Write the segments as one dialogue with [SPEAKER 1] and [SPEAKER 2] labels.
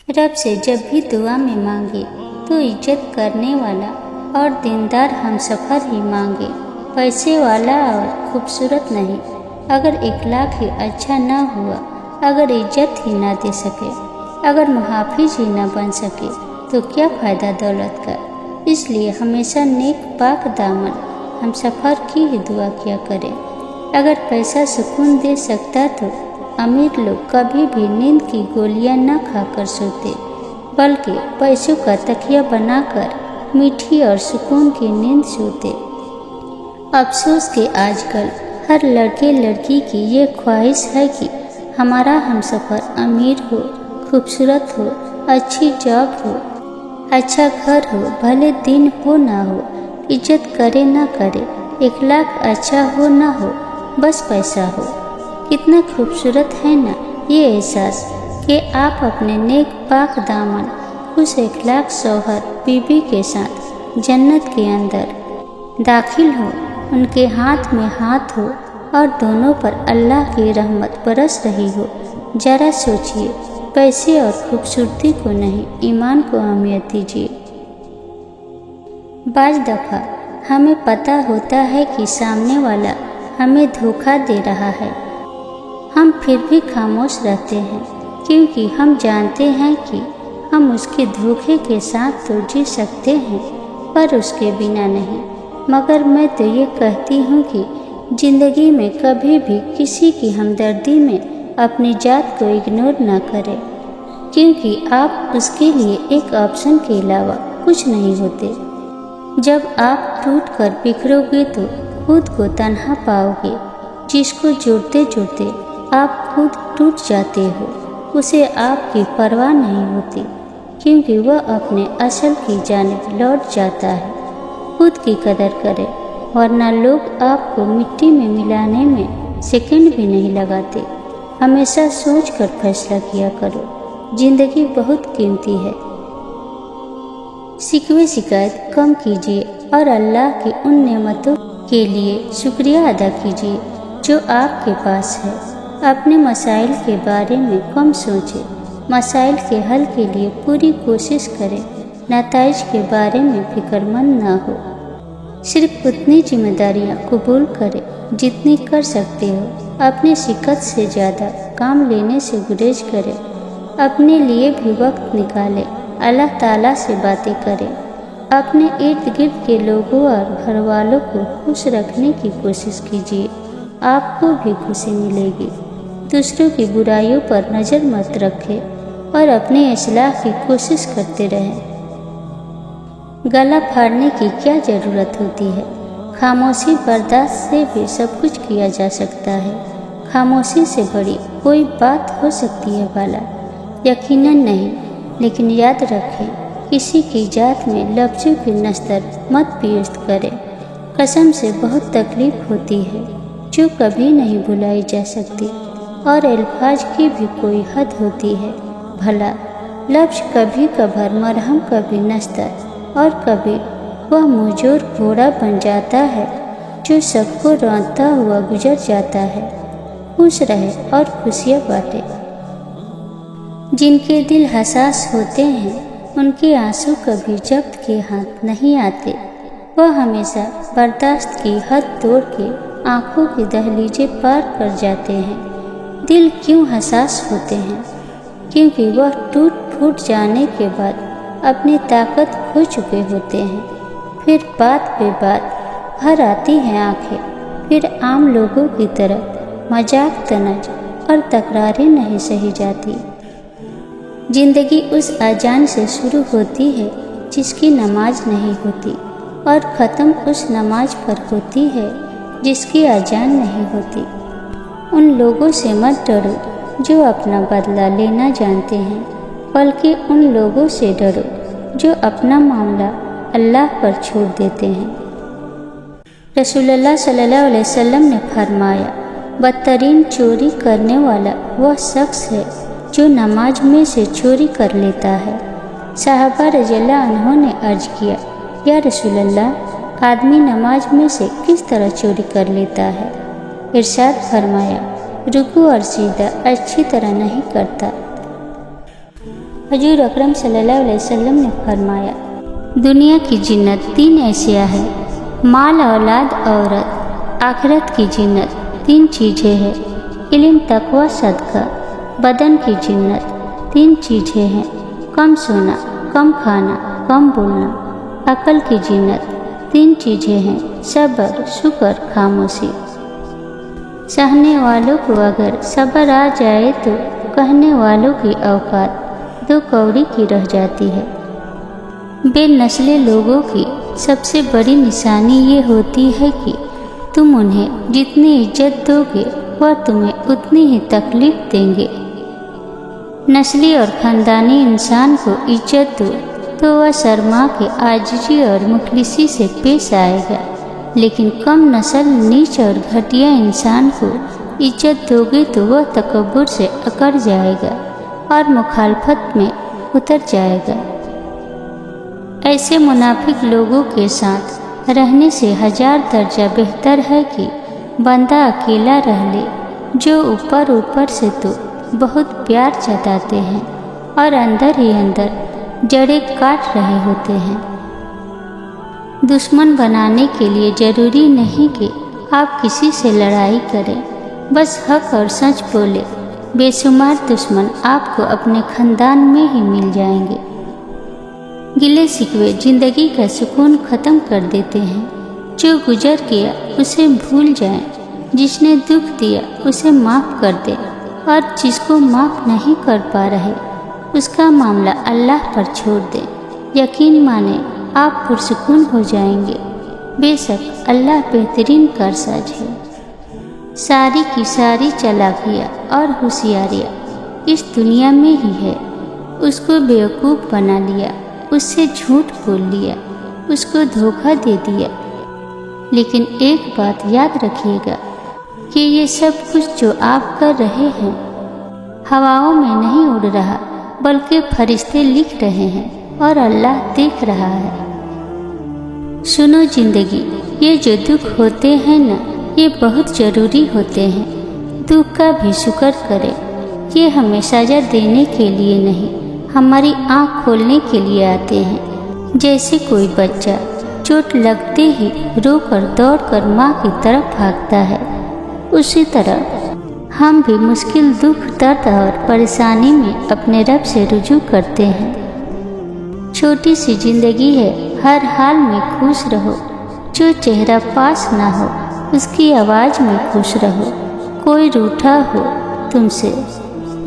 [SPEAKER 1] रब से जब भी दुआ में मांगे तो इज्जत करने वाला और दीनदार हमसफ़र ही मांगे, पैसे वाला और खूबसूरत नहीं। अगर इखलाक ही अच्छा ना हुआ, अगर इज्जत ही ना दे सके, अगर मुहाफिज ही ना बन सके तो क्या फ़ायदा दौलत का। इसलिए हमेशा नेक पाक दामन हमसफ़र की ही दुआ किया करें। अगर पैसा सुकून दे सकता तो अमीर लोग कभी भी नींद की गोलियां न खाकर सोते, बल्कि पैसों का तकिया बनाकर मीठी और सुकून की नींद सोते। अफसोस कि आजकल हर लड़के लड़की की ये ख्वाहिश है कि हमारा हमसफ़र अमीर हो, खूबसूरत हो, अच्छी जॉब हो, अच्छा घर हो, भले दिन हो ना हो, इज्जत करे ना करे, इखलाक अच्छा हो ना हो, बस पैसा हो। कितना खूबसूरत है ना ये एहसास कि आप अपने नेक पाक दामन खुश इखलाक शौहर बीबी के साथ जन्नत के अंदर दाखिल हो, उनके हाथ में हाथ हो और दोनों पर अल्लाह की रहमत बरस रही हो। जरा सोचिए, पैसे और खूबसूरती को नहीं, ईमान को अहमियत दीजिए। बाज़ दफ़ा हमें पता होता है कि सामने वाला हमें धोखा दे रहा है, हम फिर भी खामोश रहते हैं, क्योंकि हम जानते हैं कि हम उसके धोखे के साथ तो जी सकते हैं पर उसके बिना नहीं। मगर मैं तो ये कहती हूँ कि ज़िंदगी में कभी भी किसी की हमदर्दी में अपनी जात को इग्नोर ना करें, क्योंकि आप उसके लिए एक ऑप्शन के अलावा कुछ नहीं होते। जब आप टूट कर बिखरोगे तो खुद को तन्हा पाओगे। जिसको जोड़ते जोड़ते आप खुद टूट जाते हो, उसे आपकी परवाह नहीं होती, क्योंकि वह अपने असल की जानिब लौट जाता है। खुद की कदर करें, वरना लोग आपको मिट्टी में मिलाने में सेकंड भी नहीं लगाते। हमेशा सोच कर फैसला किया करो, जिंदगी बहुत कीमती है। शिकवे शिकायत कम कीजिए और अल्लाह की उन नेमतों के लिए शुक्रिया अदा कीजिए जो आपके पास है। अपने मसाइल के बारे में कम सोचें, मसाइल के हल के लिए पूरी कोशिश करें, नताइज के बारे में फिक्रमंद ना हो। सिर्फ उतनी जिम्मेदारियां कबूल करें जितनी कर सकते हो। अपनी शिकत से ज़्यादा काम लेने से गुरेज करें। अपने लिए भी वक्त निकालें, अल्लाह ताला से बातें करें। अपने इर्द गिर्द के लोगों और घर वालों को खुश रखने की कोशिश कीजिए, आपको भी खुशी मिलेगी। दूसरों की बुराइयों पर नज़र मत रखें और अपनी इस्लाह की कोशिश करते रहें। गला फाड़ने की क्या ज़रूरत होती है? खामोशी बर्दाश्त से भी सब कुछ किया जा सकता है। खामोशी से बड़ी कोई बात हो सकती है भला? यकीनन नहीं, लेकिन याद रखें, किसी की जात में लफ्ज़ों की नस्तर मत पेश करें। कसम से बहुत तकलीफ़ होती है जो कभी नहीं भुलाई जा सकती, और अल्फाज की भी कोई हद होती है भला। लफ्ज़ कभी कभार मरहम, कभी नस्तर और कभी वह मुजोर घोड़ा बन जाता है जो सबको रौंदता हुआ गुजर जाता है। खुश रहे और खुशियाँ बांटे। जिनके दिल हसास होते हैं उनके आंसू कभी जब्त के हाथ नहीं आते। वह हमेशा बर्दाश्त की हद तोड़ के आंखों की दहलीजें पार कर जाते हैं। दिल क्यों हसास होते हैं? क्योंकि वह टूट फूट जाने के बाद अपनी ताकत खो चुके होते हैं। फिर बात पे बात भर आती हैं आंखें। फिर आम लोगों की तरह मजाक तनज और तकरारें नहीं सही जाती। जिंदगी उस अजान से शुरू होती है जिसकी नमाज नहीं होती, और ख़त्म उस नमाज पर होती है जिसकी अजान नहीं होती। उन लोगों से मत डरो जो अपना बदला लेना जानते हैं, बल्कि उन लोगों से डरो जो अपना मामला अल्लाह पर छोड़ देते हैं। रसूलुल्लाह सल्लल्लाहु अलैहि वसल्लम ने फरमाया, बदतरीन चोरी करने वाला वह शख्स है जो नमाज में से चोरी कर लेता है। साहबा रज़ियल्लाहु अन्हों ने अर्ज किया, या रसूलल्लाह, आदमी नमाज में से किस तरह चोरी कर लेता है। इरशाद फरमाया, रुकू और सीधा अच्छी तरह नहीं करता। हजूर अकरम सल्लल्लाहु अलैहि वसल्लम ने फरमाया, दुनिया की जिन्नत 3 ऐसिया है, माल, औलाद, औरत। आखिरत की जिन्नत 3 चीज़ें हैं, इल्म, तकवा, सदका। बदन की जिन्नत 3 चीज़ें हैं, कम सोना, कम खाना, कम बोलना। अकल की जिन्नत 3 चीज़ें हैं, सब्र, शुक्र, खामोशी। सहने वालों को अगर सब्र आ जाए तो कहने वालों की औकात 2 कौड़ी की रह जाती है। बेनस्ले लोगों की सबसे बड़ी निशानी ये होती है कि तुम उन्हें जितनी इज्जत दोगे वह तुम्हें उतनी ही तकलीफ देंगे। नस्ली और ख़ानदानी इंसान को इज्जत दो तो वह शर्मा के आजिज़ी और मुखलिसी से पेश आएगा, लेकिन कम नस्ल, नीच और घटिया इंसान को इज्जत दोगे तो वह तकब्बुर से अकड़ जाएगा और मुखालफत में उतर जाएगा। ऐसे मुनाफिक लोगों के साथ रहने से 1000 दर्जा बेहतर है कि बंदा अकेला रह ले, जो ऊपर ऊपर से तो बहुत प्यार जताते हैं और अंदर ही अंदर जड़ें काट रहे होते हैं। दुश्मन बनाने के लिए ज़रूरी नहीं कि आप किसी से लड़ाई करें, बस हक और सच बोले। बेशुमार दुश्मन आपको अपने खानदान में ही मिल जाएंगे। गिले शिकवे ज़िंदगी का सुकून ख़त्म कर देते हैं। जो गुजर गया उसे भूल जाएं, जिसने दुख दिया उसे माफ़ कर दे, और जिसको माफ़ नहीं कर पा रहे उसका मामला अल्लाह पर छोड़ दें। यकीन माने आप पुरसुकून हो जाएंगे। बेशक अल्लाह बेहतरीन कारसाज है। सारी की सारी चालाकियाँ और होशियारियाँ इस दुनिया में ही है। उसको बेवकूफ़ बना लिया, उससे झूठ बोल लिया, उसको धोखा दे दिया। लेकिन एक बात याद रखिएगा कि ये सब कुछ जो आप कर रहे हैं हवाओं में नहीं उड़ रहा, बल्कि फरिश्ते लिख रहे हैं और अल्लाह देख रहा है। सुनो ज़िंदगी, ये जो दुख होते हैं ना, ये बहुत ज़रूरी होते हैं। दुख का भी शुक्र करें। ये हमें सजा देने के लिए नहीं, हमारी आँख खोलने के लिए आते हैं। जैसे कोई बच्चा चोट लगते ही रोकर दौड़कर माँ की तरफ भागता है, उसी तरह हम भी मुश्किल, दुख, दर्द और परेशानी में अपने रब से रुजू करते हैं। छोटी सी ज़िंदगी है, हर हाल में खुश रहो। जो चेहरा पास ना हो उसकी आवाज़ में खुश रहो। कोई रूठा हो तुमसे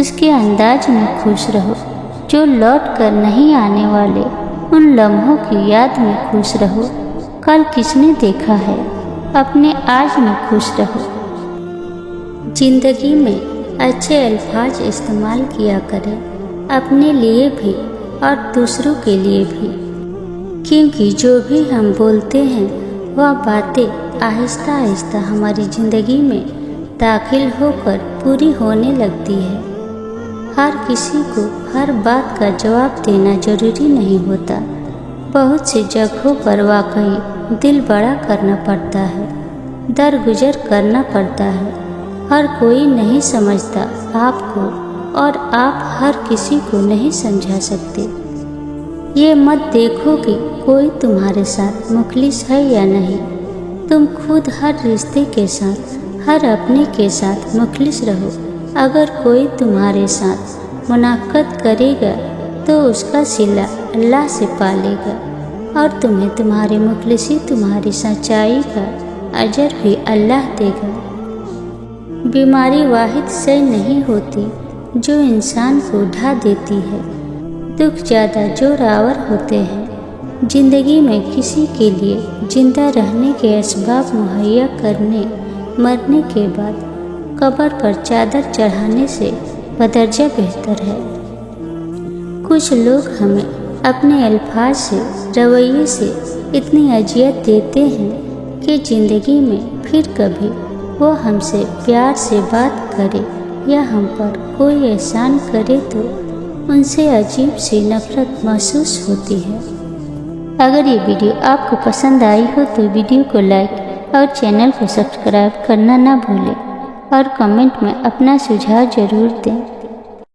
[SPEAKER 1] उसके अंदाज में खुश रहो। जो लौट कर नहीं आने वाले उन लम्हों की याद में खुश रहो। कल किसने देखा है, अपने आज में खुश रहो। ज़िंदगी में अच्छे अल्फाज इस्तेमाल किया करें, अपने लिए भी और दूसरों के लिए भी, क्योंकि जो भी हम बोलते हैं वह बातें आहिस्ता आहिस्ता हमारी ज़िंदगी में दाखिल होकर पूरी होने लगती है। हर किसी को हर बात का जवाब देना ज़रूरी नहीं होता। बहुत सी जगहों पर वाकई दिल बड़ा करना पड़ता है, दरगुजर करना पड़ता है। हर कोई नहीं समझता आपको और आप हर किसी को नहीं समझा सकते। ये मत देखो कि कोई तुम्हारे साथ मुखलिस है या नहीं। तुम खुद हर रिश्ते के साथ, हर अपने के साथ मुखलिस रहो। अगर कोई तुम्हारे साथ मुनाफकत करेगा तो उसका सिला अल्लाह से पालेगा और तुम्हें तुम्हारी मुखलिसी, तुम्हारी सच्चाई का अजर भी अल्लाह देगा। बीमारी वाहिद से नहीं होती जो इंसान को ढा देती है, दुख ज़्यादा जोरावर होते हैं। ज़िंदगी में किसी के लिए जिंदा रहने के असबाब मुहैया करने, मरने के बाद कब्र पर चादर चढ़ाने से बदर्जा बेहतर है। कुछ लोग हमें अपने अल्फाज से, रवैये से इतनी अजियत देते हैं कि ज़िंदगी में फिर कभी वो हमसे प्यार से बात करे या हम पर कोई एहसान करे तो उनसे अजीब सी नफरत महसूस होती है। اگر یہ ویڈیو آپ کو پسند آئی ہو تو ویڈیو کو لائک اور چینل کو سبسکرائب کرنا نہ بھولیں اور کمنٹ میں اپنا سجھاؤ ضرور دیں۔